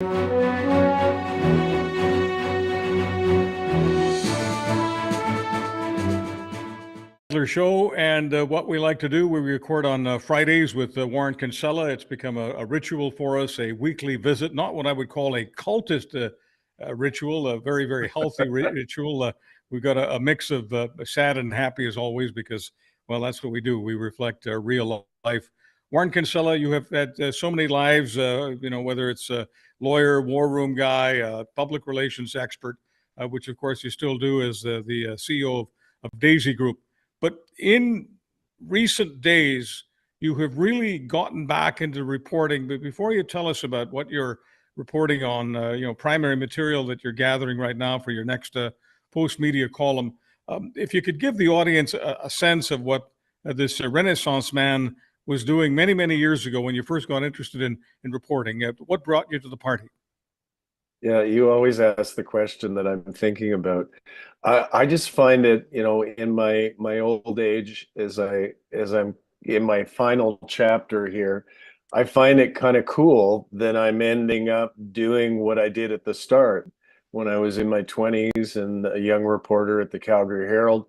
Adler show, and what we like to do, we record on Fridays with Warren Kinsella. It's become a ritual for us, a weekly visit, not what I would call a cultist ritual, a very, very healthy ritual. We've got a mix of sad and happy as always because, well, that's what we do. We reflect real life. Warren Kinsella, you have had so many lives, whether it's a lawyer, war room guy, public relations expert, which of course you still do as the CEO of Daisy Group. But in recent days, you have really gotten back into reporting. But before you tell us about what you're reporting on, primary material that you're gathering right now for your next post media column, if you could give the audience a sense of what this Renaissance man was doing many, many years ago when you first got interested in reporting. What brought you to the party? Yeah, you always ask the question that I'm thinking about. I just find it, in my old age, as I'm in my final chapter here, I find it kind of cool that I'm ending up doing what I did at the start when I was in my 20s and a young reporter at the Calgary Herald.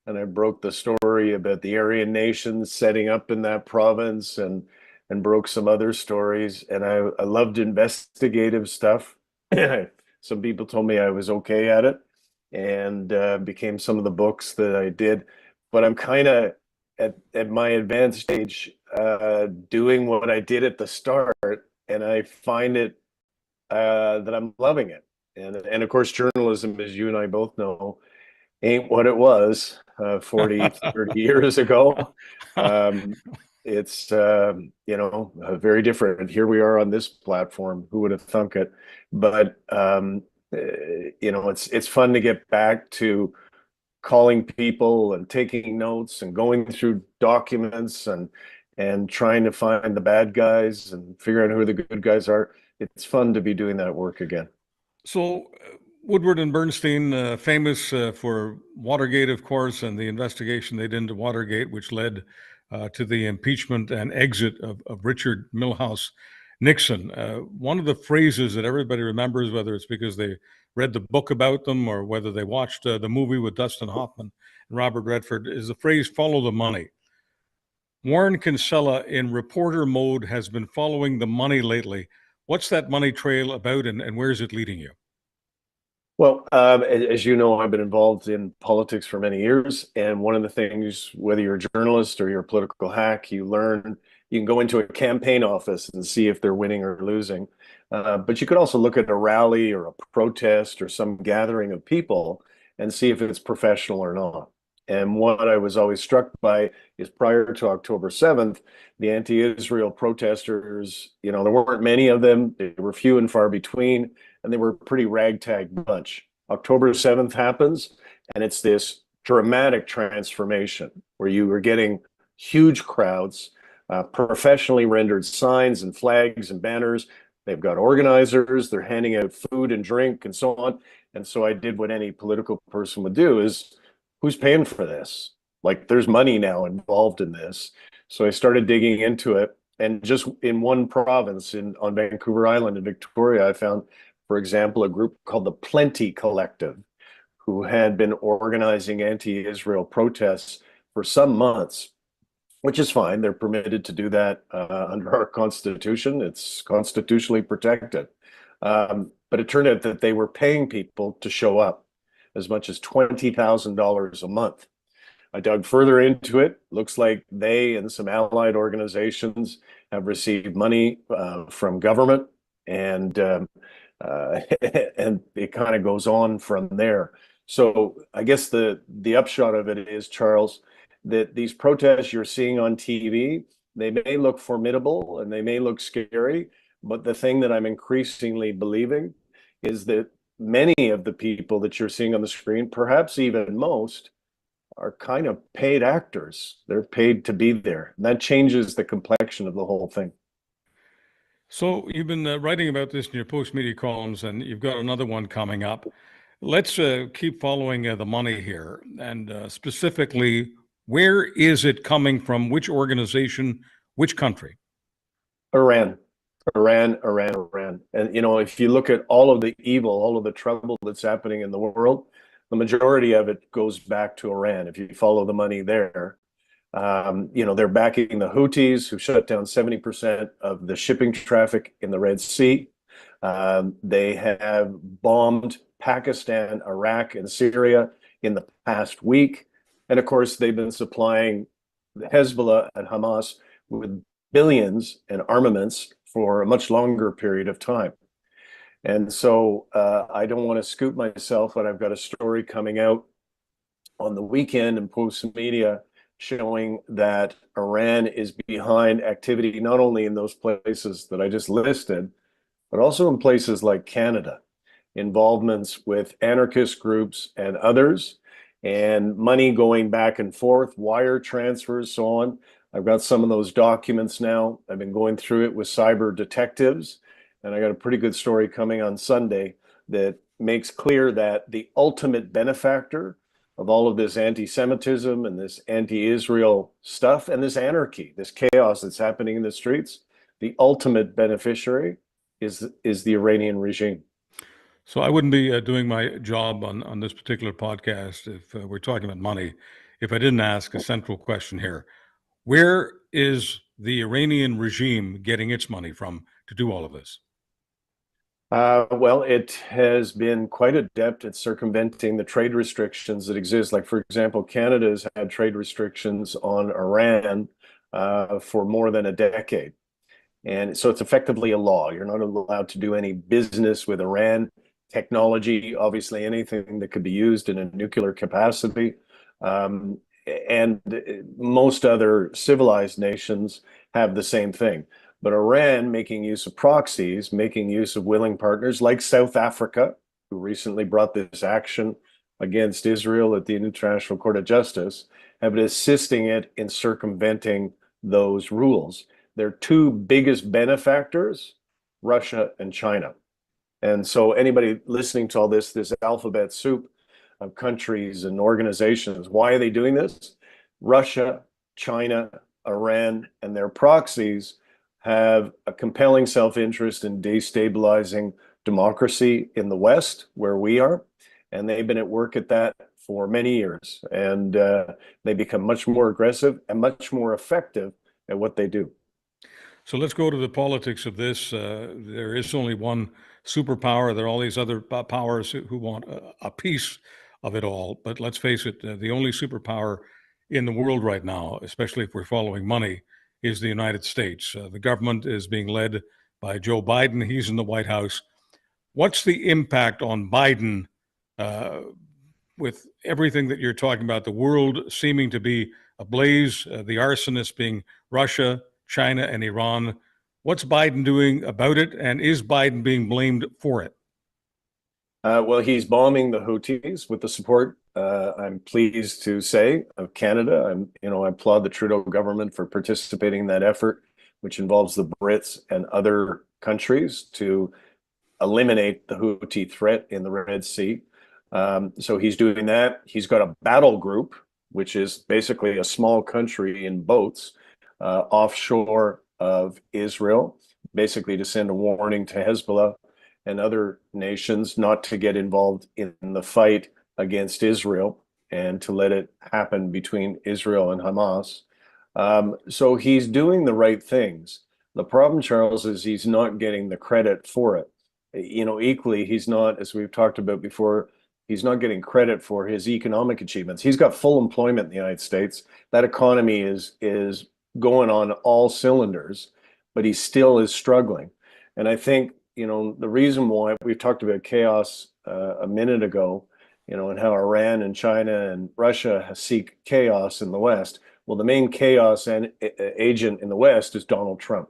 And I broke the story about the Aryan nations setting up in that province and broke some other stories. And I loved investigative stuff. Some people told me I was okay at it, and became some of the books that I did. But I'm kind of at my advanced stage doing what I did at the start, and I find it that I'm loving it. And of course, journalism, as you and I both know, ain't what it was 40, 30 years ago. Um, it's very different. Here we are on this platform. Who would have thunk it? But it's fun to get back to calling people and taking notes and going through documents and trying to find the bad guys and figure out who the good guys are. It's fun to be doing that work again. So, Woodward and Bernstein, famous for Watergate, of course, and the investigation they did into Watergate, which led to the impeachment and exit of Richard Milhouse Nixon. One of the phrases that everybody remembers, whether it's because they read the book about them or whether they watched the movie with Dustin Hoffman and Robert Redford, is the phrase "follow the money." Warren Kinsella, in reporter mode, has been following the money lately. What's that money trail about, and where is it leading you? Well, as you know, I've been involved in politics for many years. And one of the things, whether you're a journalist or you're a political hack, you can go into a campaign office and see if they're winning or losing. But you could also look at a rally or a protest or some gathering of people and see if it's professional or not. And what I was always struck by is prior to October 7th, the anti-Israel protesters, there weren't many of them. They were few and far between, and they were a pretty ragtag bunch. October 7th happens, and it's this dramatic transformation where you were getting huge crowds, professionally rendered signs and flags and banners. They've got organizers, they're handing out food and drink and so on. And so I did what any political person would do is, who's paying for this? Like, there's money now involved in this. So I started digging into it. And just in one province on Vancouver Island in Victoria, I found, for example, a group called the Plenty Collective, who had been organizing anti-Israel protests for some months, which is fine. They're permitted to do that under our Constitution. It's constitutionally protected. But it turned out that they were paying people to show up as much as $20,000 a month. I dug further into it. Looks like they and some allied organizations have received money from government, and and it kind of goes on from there. So I guess the upshot of it is, Charles, that these protests you're seeing on TV, they may look formidable and they may look scary, but the thing that I'm increasingly believing is that many of the people that you're seeing on the screen, perhaps even most, are kind of paid actors. They're paid to be there. And that changes the complexion of the whole thing. So you've been writing about this in your post-media columns, and you've got another one coming up. Let's keep following the money here, and specifically, where is it coming from? Which organization? Which country? Iran. Iran. And, if you look at all of the evil, all of the trouble that's happening in the world, the majority of it goes back to Iran. If you follow the money there, they're backing the Houthis, who shut down 70% of the shipping traffic in the Red Sea. They have bombed Pakistan, Iraq, and Syria in the past week. And of course, they've been supplying Hezbollah and Hamas with billions in armaments for a much longer period of time. And so I don't want to scoop myself, but I've got a story coming out on the weekend in Post Media showing that Iran is behind activity not only in those places that I just listed, but also in places like Canada, involvements with anarchist groups and others, and money going back and forth, wire transfers, so on. I've got some of those documents now. I've been going through it with cyber detectives, and I got a pretty good story coming on Sunday that makes clear that the ultimate benefactor of all of this anti-Semitism and this anti-Israel stuff and this anarchy, this chaos that's happening in the streets, the ultimate beneficiary is the Iranian regime. So I wouldn't be doing my job on this particular podcast if we're talking about money, if I didn't ask a central question here. Where is the Iranian regime getting its money from to do all of this? Well, it has been quite adept at circumventing the trade restrictions that exist. Like, for example, Canada has had trade restrictions on Iran for more than a decade. And so it's effectively a law. You're not allowed to do any business with Iran. Technology, obviously, anything that could be used in a nuclear capacity. And most other civilized nations have the same thing. But Iran, making use of proxies, making use of willing partners like South Africa, who recently brought this action against Israel at the International Court of Justice, have been assisting it in circumventing those rules. Their two biggest benefactors, Russia and China. And so anybody listening to all this alphabet soup of countries and organizations, why are they doing this? Russia, China, Iran, and their proxies have a compelling self-interest in destabilizing democracy in the West, where we are. And they've been at work at that for many years. And they become much more aggressive and much more effective at what they do. So let's go to the politics of this. There is only one superpower. There are all these other powers who want a piece of it all. But let's face it, the only superpower in the world right now, especially if we're following money, is the United States. The government is being led by Joe Biden. He's in the White House. What's the impact on Biden uh, with everything that you're talking about? The world seeming to be ablaze, the arsonists being Russia, China, and Iran. What's Biden doing about it? And is Biden being blamed for it? Well, he's bombing the Houthis with the support, I'm pleased to say, of Canada. I applaud the Trudeau government for participating in that effort, which involves the Brits and other countries to eliminate the Houthi threat in the Red Sea. So he's doing that. He's got a battle group, which is basically a small country in boats offshore of Israel, basically to send a warning to Hezbollah and other nations not to get involved in the fight against Israel and to let it happen between Israel and Hamas. So he's doing the right things. The problem, Charles, is he's not getting the credit for it. Equally, he's not, as we've talked about before, he's not getting credit for his economic achievements. He's got full employment in the United States. That economy is going on all cylinders, but he still is struggling. And I think, the reason why we've talked about chaos a minute ago, and how Iran and China and Russia seek chaos in the West. Well, the main chaos agent in the West is Donald Trump.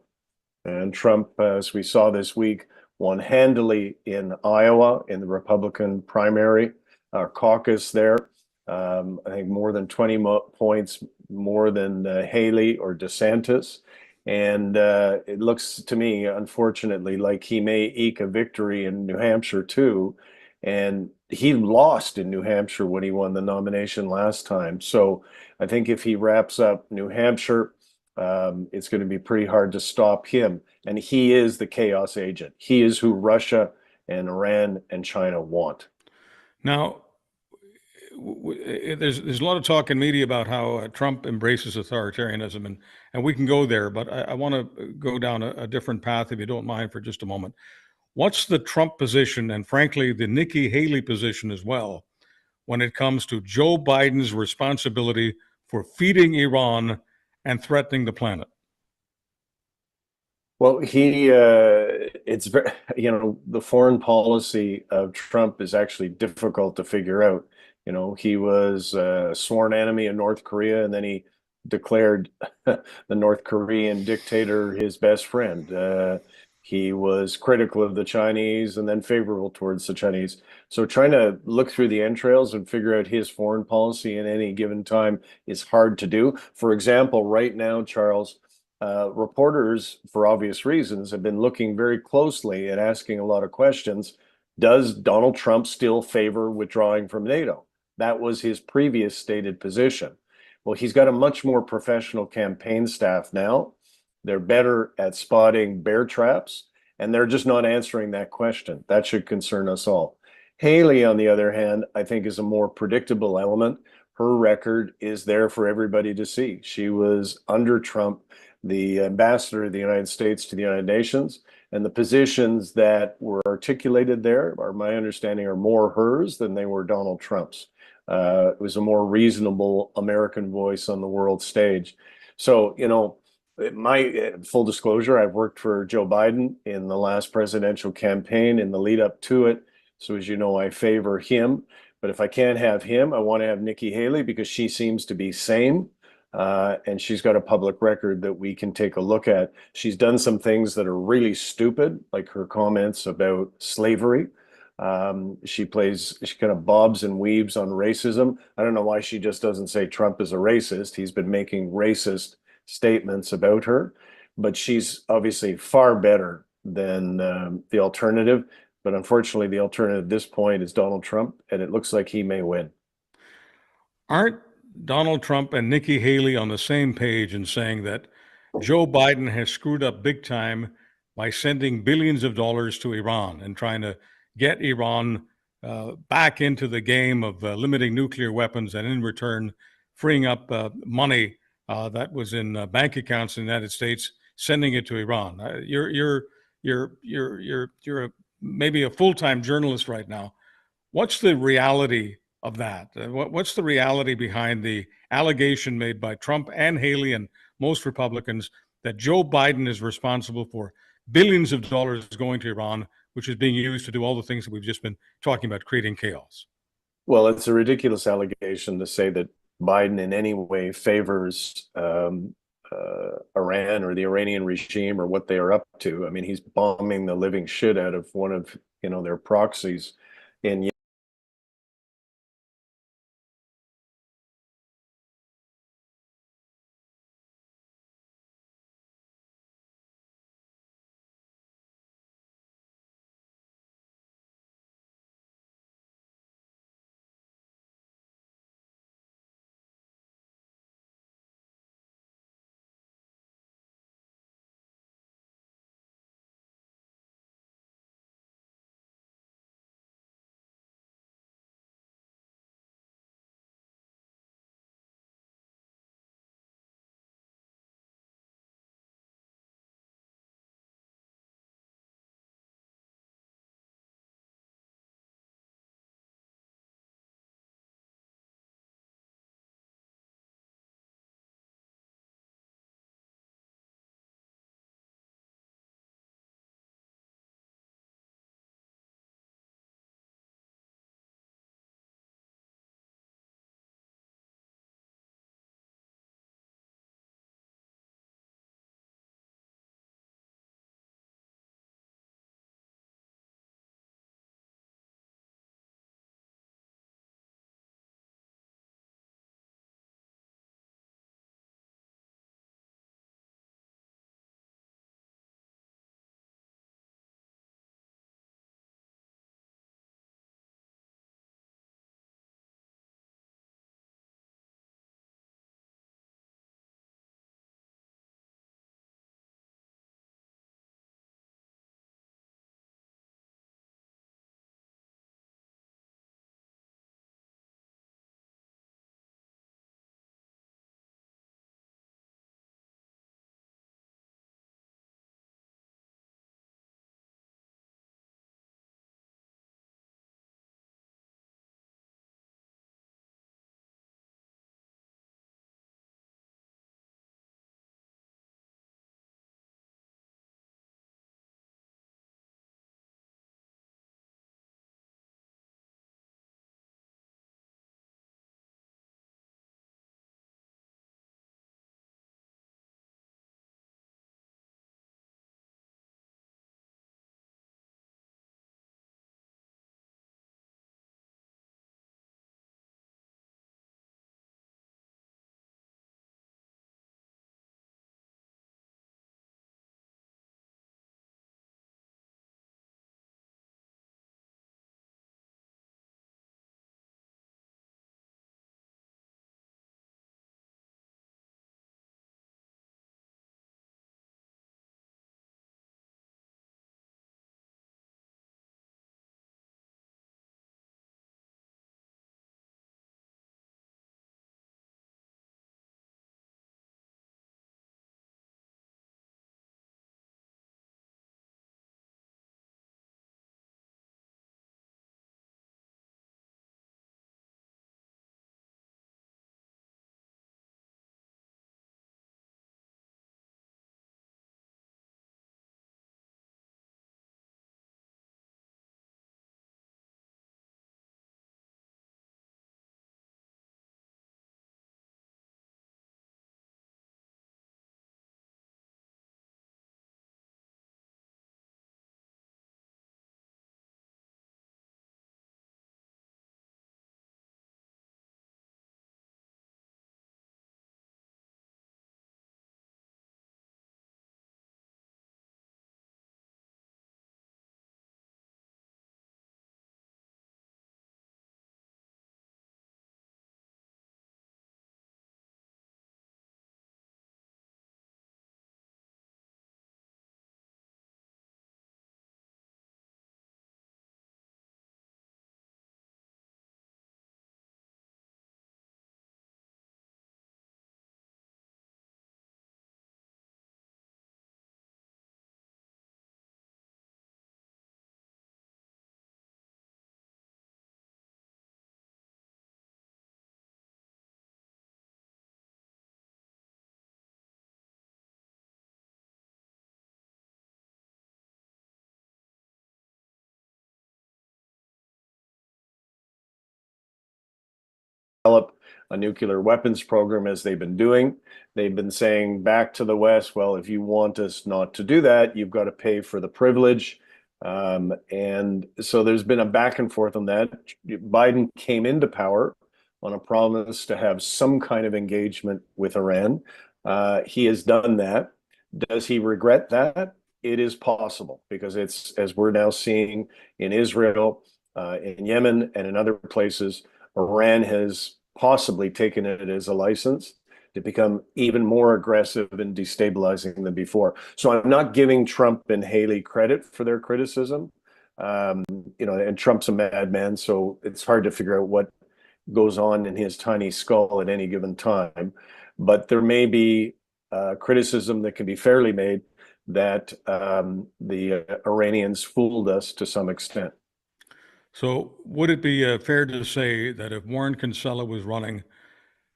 And Trump, as we saw this week, won handily in Iowa in the Republican primary caucus there. I think more than 20 points more than Haley or DeSantis. And it looks to me, unfortunately, like he may eke a victory in New Hampshire too. And he lost in New Hampshire when he won the nomination last time. So I think if he wraps up New Hampshire It's going to be pretty hard to stop him. And he is the chaos agent. He is who Russia and Iran and China want. Now, there's a lot of talk in media about how Trump embraces authoritarianism, and we can go there, but I want to go down a different path if you don't mind for just a moment. What's the Trump position, and frankly, the Nikki Haley position as well, when it comes to Joe Biden's responsibility for feeding Iran and threatening the planet? Well, it's very, the foreign policy of Trump is actually difficult to figure out. He was a sworn enemy of North Korea, and then he declared the North Korean dictator his best friend. He was critical of the Chinese and then favorable towards the Chinese. So trying to look through the entrails and figure out his foreign policy in any given time is hard to do. For example, right now, Charles, reporters, for obvious reasons, have been looking very closely and asking a lot of questions. Does Donald Trump still favor withdrawing from NATO? That was his previous stated position. Well, he's got a much more professional campaign staff now. They're better at spotting bear traps, and they're just not answering that question. That should concern us all. Haley, on the other hand, I think is a more predictable element. Her record is there for everybody to see. She was under Trump the ambassador of the United States to the United Nations, and the positions that were articulated there, are my understanding, are more hers than they were Donald Trump's. It was a more reasonable American voice on the world stage. So, my full disclosure, I've worked for Joe Biden in the last presidential campaign in the lead up to it. So as you know, I favor him. But if I can't have him, I want to have Nikki Haley because she seems to be sane. And she's got a public record that we can take a look at. She's done some things that are really stupid, like her comments about slavery. She kind of bobs and weaves on racism. I don't know why she just doesn't say Trump is a racist. He's been making racist statements about her, but she's obviously far better than the alternative. But unfortunately, the alternative at this point is Donald Trump, and it looks like he may win. Aren't Donald Trump and Nikki Haley on the same page in saying that Joe Biden has screwed up big time by sending billions of dollars to Iran and trying to get Iran back into the game of limiting nuclear weapons and in return freeing up money that was in bank accounts in the United States, sending it to Iran? You're maybe a full-time journalist right now. What's the reality of that? What's the reality behind the allegation made by Trump and Haley and most Republicans that Joe Biden is responsible for billions of dollars going to Iran, which is being used to do all the things that we've just been talking about, creating chaos? Well, it's a ridiculous allegation to say that Biden in any way favors Iran or the Iranian regime or what they are up to. I mean, he's bombing the living shit out of one of their proxies in develop a nuclear weapons program as they've been doing. They've been saying back to the West, well, if you want us not to do that, you've got to pay for the privilege. And so there's been a back and forth on that. Biden came into power on a promise to have some kind of engagement with Iran. He has done that. Does he regret that? It is possible, because it's, as we're now seeing in Israel, in Yemen, and in other places, Iran has possibly taken it as a license to become even more aggressive and destabilizing than before. So I'm not giving Trump and Haley credit for their criticism. And Trump's a madman, so it's hard to figure out what goes on in his tiny skull at any given time. But there may be criticism that can be fairly made that the Iranians fooled us to some extent. So would it be fair to say that if Warren Kinsella was running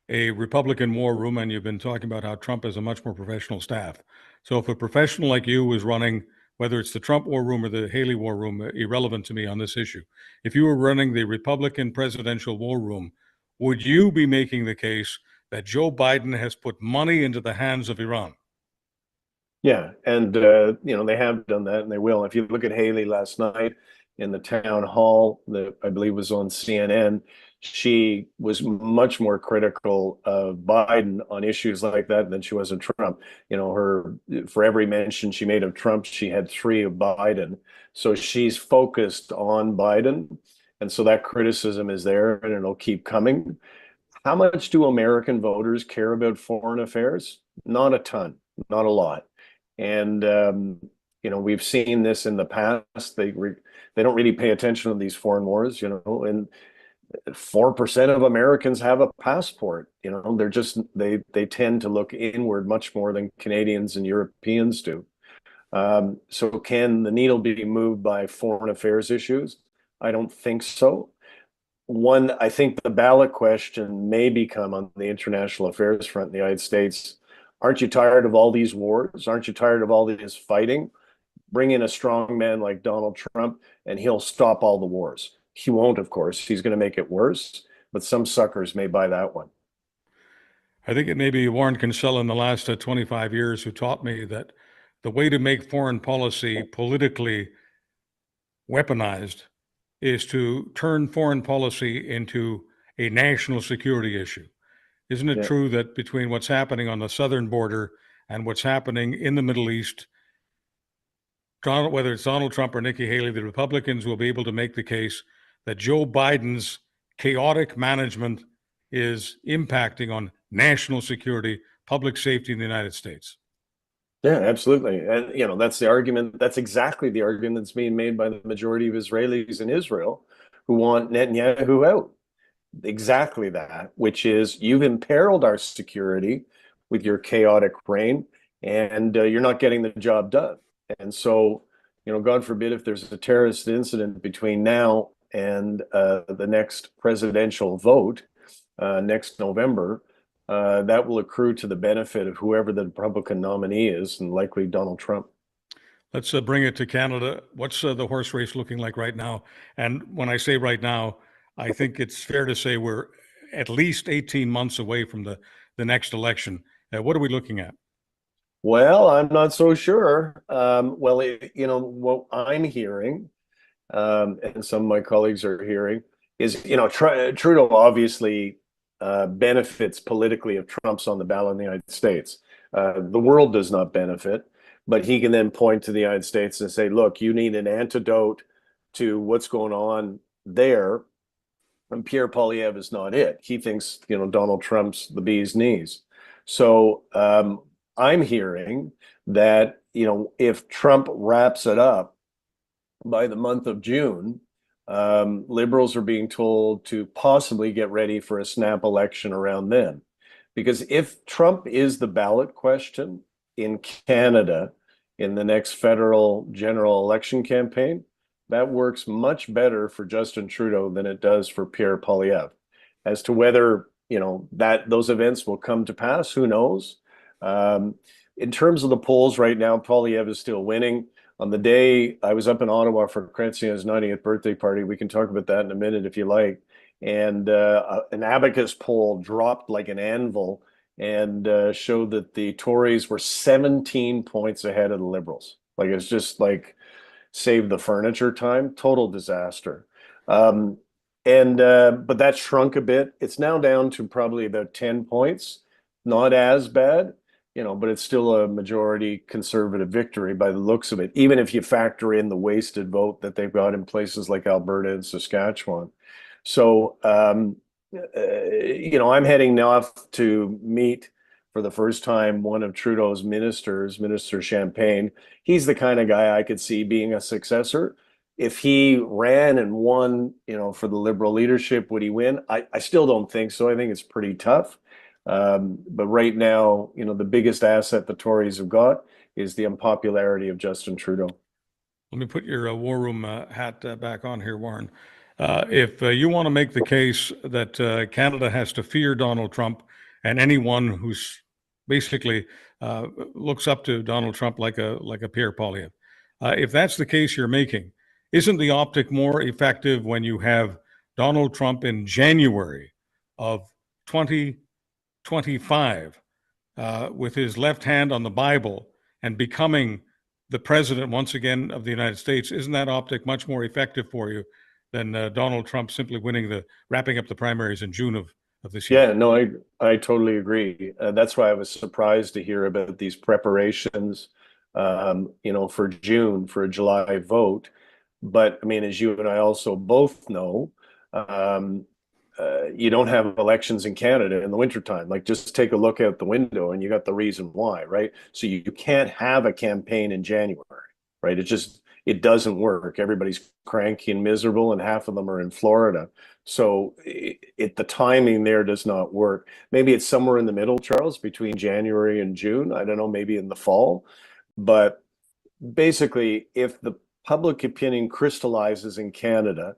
a Republican war room, and you've been talking about how Trump has a much more professional staff. So if a professional like you was running, whether it's the Trump war room or the Haley war room, irrelevant to me on this issue, if you were running the Republican presidential war room, would you be making the case that Joe Biden has put money into the hands of Iran? Yeah, and they have done that, and they will. If you look at Haley last night in the town hall that I believe was on CNN, she was much more critical of Biden on issues like that than she was of Trump. For every mention she made of Trump, she had three of Biden. So she's focused on Biden, and so that criticism is there, and it'll keep coming. How much do American voters care about foreign affairs? Not a ton, not a lot. And we've seen this in the past. They don't really pay attention to these foreign wars, and 4% of Americans have a passport. They tend to look inward much more than Canadians and Europeans do. So can the needle be moved by foreign affairs issues? I don't think so. I think the ballot question may become on the international affairs front in the United States. Aren't you tired of all these wars? Aren't you tired of all this fighting? Bring in a strong man like Donald Trump, and he'll stop all the wars. He won't, of course. He's going to make it worse, but some suckers may buy that one. I think it may be Warren Kinsella in the last 25 years who taught me that the way to make foreign policy politically weaponized is to turn foreign policy into a national security issue. Isn't it true that between what's happening on the southern border and what's happening in the Middle East, whether it's Donald Trump or Nikki Haley, the Republicans will be able to make the case that Joe Biden's chaotic management is impacting on national security, public safety in the United States? Yeah, absolutely. And, that's the argument. That's exactly the argument that's being made by the majority of Israelis in Israel who want Netanyahu out. Exactly that, which is you've imperiled our security with your chaotic reign, and you're not getting the job done. And so, God forbid if there's a terrorist incident between now and the next presidential vote next November, that will accrue to the benefit of whoever the Republican nominee is, and likely Donald Trump. Let's bring it to Canada. What's the horse race looking like right now? And when I say right now, I think it's fair to say we're at least 18 months away from the next election. What are we looking at? Well, I'm not so sure. What I'm hearing, and some of my colleagues are hearing, is, Trudeau obviously benefits politically if Trump's on the ballot in the United States. The world does not benefit, but he can then point to the United States and say, look, you need an antidote to what's going on there. And Pierre Poilievre is not it. He thinks, Donald Trump's the bee's knees. So I'm hearing that, if Trump wraps it up by the month of June, liberals are being told to possibly get ready for a snap election around then. Because if Trump is the ballot question in Canada in the next federal general election campaign, that works much better for Justin Trudeau than it does for Pierre Poilievre. As to whether, that those events will come to pass, who knows? In terms of the polls right now, Poilievre is still winning. On the day I was up in Ottawa for Chrétien's 90th birthday party, we can talk about that in a minute if you like. and an abacus poll dropped like an anvil and showed that the Tories were 17 points ahead of the Liberals. Like it's just like save the furniture time, total disaster. Um, but that shrunk a bit. It's now down to probably about 10 points. Not as bad, but it's still a majority conservative victory by the looks of it, even if you factor in the wasted vote that they've got in places like Alberta and Saskatchewan. So, I'm heading off to meet for the first time one of Trudeau's ministers, Minister Champagne. He's the kind of guy I could see being a successor. If he ran and won, for the Liberal leadership, would he win? I still don't think so. I think it's pretty tough. But right now, the biggest asset the Tories have got is the unpopularity of Justin Trudeau. Let me put your war room hat back on here, Warren. If you want to make the case that Canada has to fear Donald Trump and anyone who's basically looks up to Donald Trump like a Pierre Poilievre, if that's the case you're making, isn't the optic more effective when you have Donald Trump in January of 2025 with his left hand on the Bible and becoming the president once again of the United States? Isn't that optic much more effective for you than Donald Trump simply wrapping up the primaries in June of this year? Yeah, no, I totally agree. That's why I was surprised to hear about these preparations, for June, for a July vote. But I mean, as you and I also both know, um, you don't have elections in Canada in the wintertime. Like, just take a look out the window and you got the reason why, right? So you can't have a campaign in January, right? It doesn't work. Everybody's cranky and miserable, and half of them are in Florida. So the timing there does not work. Maybe it's somewhere in the middle, Charles, between January and June. I don't know, maybe in the fall. But basically, if the public opinion crystallizes in Canada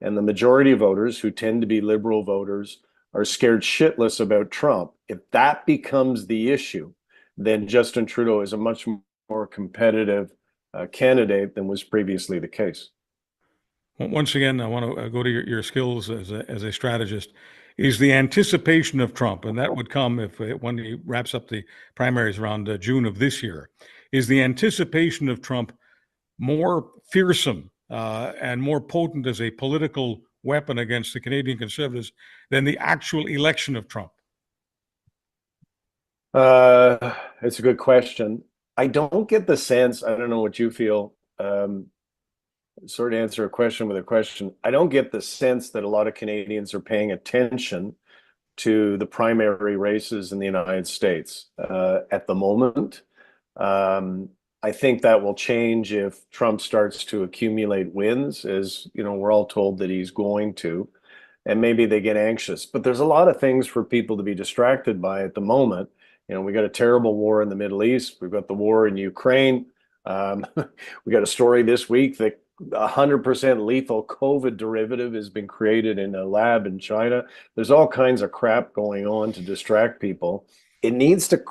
and the majority of voters, who tend to be Liberal voters, are scared shitless about Trump, if that becomes the issue, then Justin Trudeau is a much more competitive candidate than was previously the case. Once again, I want to go to your skills as a strategist. Is the anticipation of Trump, and that would come when he wraps up the primaries around June of this year, is the anticipation of Trump more fearsome and more potent as a political weapon against the Canadian Conservatives than the actual election of Trump? It's a good question. I don't get the sense, I don't know what you feel, sort of answer a question with a question. I don't get the sense that a lot of Canadians are paying attention to the primary races in the United States at the moment. I think that will change if Trump starts to accumulate wins, as we're all told that he's going to, and maybe they get anxious. But there's a lot of things for people to be distracted by at the moment. We got a terrible war in the Middle East. We've got the war in Ukraine. We got a story this week that 100% lethal COVID derivative has been created in a lab in China. There's all kinds of crap going on to distract people. It needs to,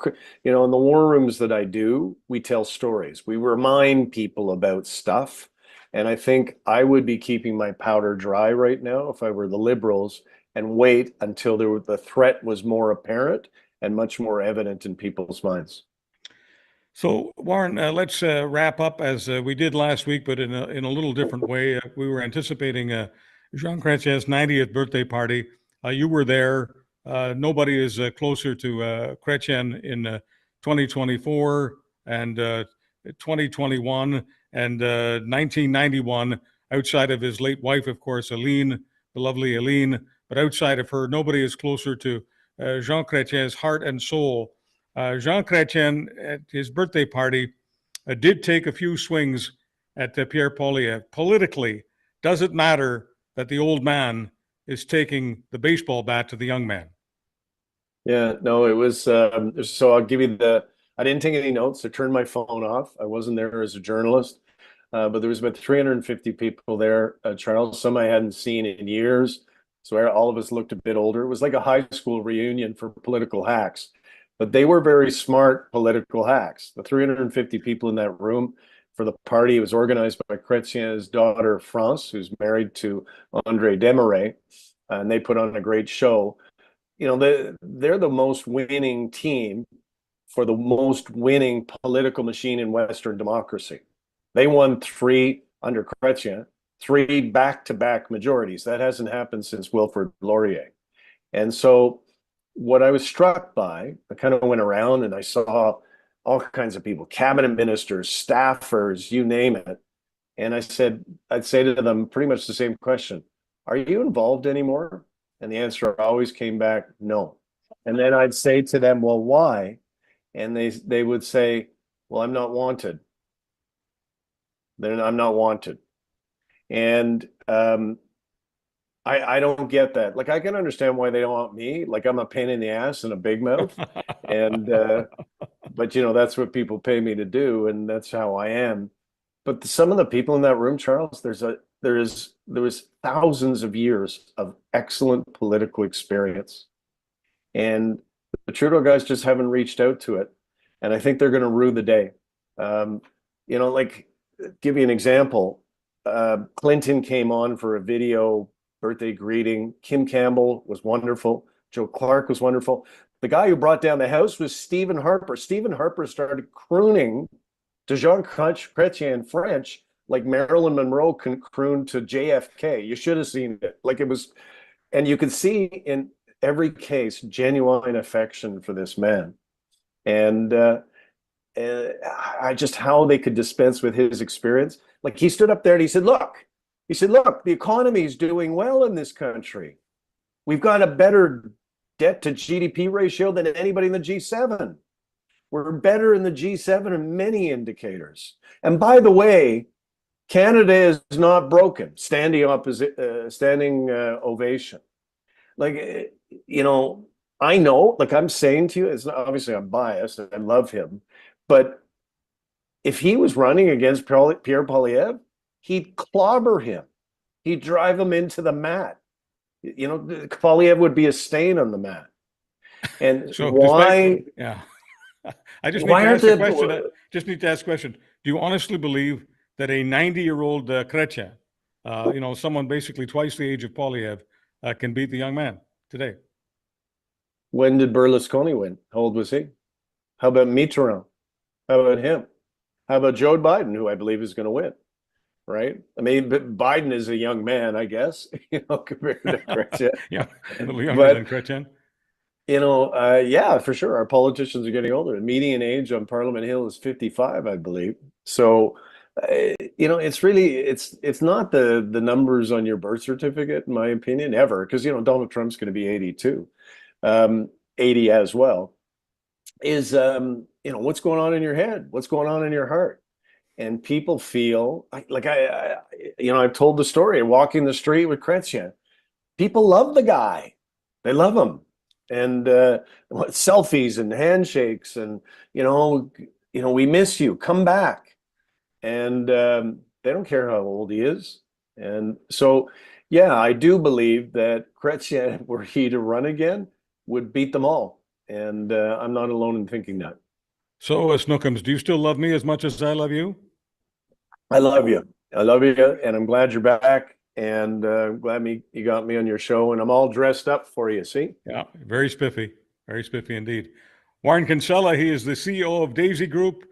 in the war rooms that I do, we tell stories. We remind people about stuff. And I think I would be keeping my powder dry right now if I were the Liberals, and wait until the threat was more apparent and much more evident in people's minds. So, Warren, let's wrap up as we did last week, but in a little different way. We were anticipating Jean Chrétien's 90th birthday party. You were there. Nobody is closer to Chrétien in 2024 and 2021 and 1991, outside of his late wife, of course, Aline, the lovely Aline. But outside of her, nobody is closer to Jean Chrétien's heart and soul. Jean Chrétien, at his birthday party, did take a few swings at Pierre Poilievre. Politically, does it matter that the old man is taking the baseball bat to the young man? Yeah, no, it was, so I'll give you I didn't take any notes. I turned my phone off. I wasn't there as a journalist, but there was about 350 people there, Charles, some I hadn't seen in years. So all of us looked a bit older. It was like a high school reunion for political hacks, but they were very smart political hacks. The 350 people in that room for the party, it was organized by Chrétien's daughter, France, who's married to André Desmarais. and they put on a great show. They're the most winning team for the most winning political machine in Western democracy. They won 3 under Chrétien, 3 back-to-back majorities. That hasn't happened since Wilfrid Laurier. And so what I was struck by, I kind of went around and I saw all kinds of people, cabinet ministers, staffers, you name it. And I'd say to them pretty much the same question. Are you involved anymore? And the answer always came back, no. And then I'd say to them, well, why? And they would say, well, I'm not wanted. Then I'm not wanted. And I don't get that. Like, I can understand why they don't want me. Like, I'm a pain in the ass and a big mouth. And but that's what people pay me to do, and that's how I am. But some of the people in that room, Charles, there was thousands of years of excellent political experience. And the Trudeau guys just haven't reached out to it. And I think they're going to rue the day. Like, give you an example. Clinton came on for a video birthday greeting. Kim Campbell was wonderful. Joe Clark was wonderful. The guy who brought down the house was Stephen Harper. Stephen Harper started crooning to Jean Chrétien in French like Marilyn Monroe can croon to JFK. You should have seen it. Like, it was, and you could see in every case genuine affection for this man. And just how they could dispense with his experience. Like, he stood up there and he said, look, the economy is doing well in this country. We've got a better debt to GDP ratio than anybody in the G7. We're better in the G7 in many indicators. And by the way, Canada is not broken. Standing ovation. Like, I know, like I'm saying to you, it's not, obviously I'm biased. I love him. But if he was running against Pierre Poilievre, he'd clobber him. He'd drive him into the mat. Poilievre would be a stain on the mat. And so why? Yeah. I just need to ask a question. Just need to ask a question. Do you honestly believe that a 90-year-old Chrétien, someone basically twice the age of Poilievre, can beat the young man today? When did Berlusconi win? How old was he? How about Mitterrand? How about him? How about Joe Biden, who I believe is going to win? Right? I mean, but Biden is a young man, I guess, compared to Chrétien. Yeah, a little younger than Chrétien. Yeah, for sure. Our politicians are getting older. The median age on Parliament Hill is 55, I believe. So, it's not the numbers on your birth certificate, in my opinion, ever, because Donald Trump's going to be 82, 80 as well. Is what's going on in your head? What's going on in your heart? And people feel like I've told the story. Walking the street with Chrétien, people love the guy. They love him. And selfies and handshakes and we miss you, come back. And they don't care how old he is. And so yeah, I do believe that Chrétien, were he to run again, would beat them all. And I'm not alone in thinking that. So Snookums, do you still love me as much as I love you? I love you, and I'm glad you're back. And glad you got me on your show, and I'm all dressed up for you. See? Yeah, very spiffy indeed. Warren Kinsella, he is the CEO of Daisy Group,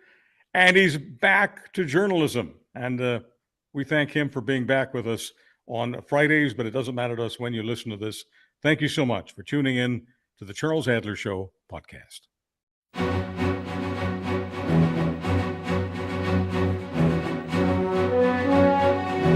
and he's back to journalism. And we thank him for being back with us on Fridays, but it doesn't matter to us when you listen to this. Thank you so much for tuning in to the Charles Adler Show podcast.